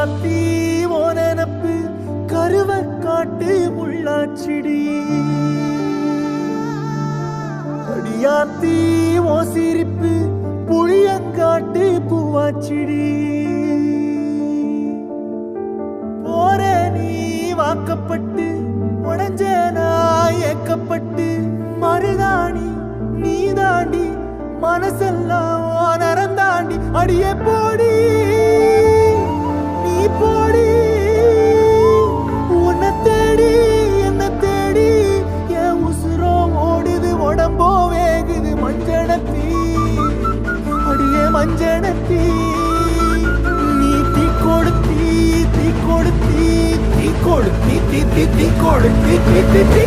ராசாத்தி ஓனப்பு கருவ காட்டு முள்ளாச்சிடி அடியாத்தி ஓ சிரிப்பு புளியங்காட்டு பூவாச்சிடி போற நீ வாக்கப்பட்டு உடஞ்ச நான் ஏக்கப்பட்டு மருதாணி நீ தாண்டி மனசெல்லாம் நரந்தாண்டி அடியே போடி நீ போடி உன்னை தேடி என்ன தேடி என் உசுரோ ஓடுது உடம்போ வேகுது மஞ்சனத்தி அடியே மஞ்சனத்தி நீ தீ கொடுத்தி தீ கொடுத்தி தீ கொடுத்தி தீ தீ தீ கொடுத்தி தீ தீ தீ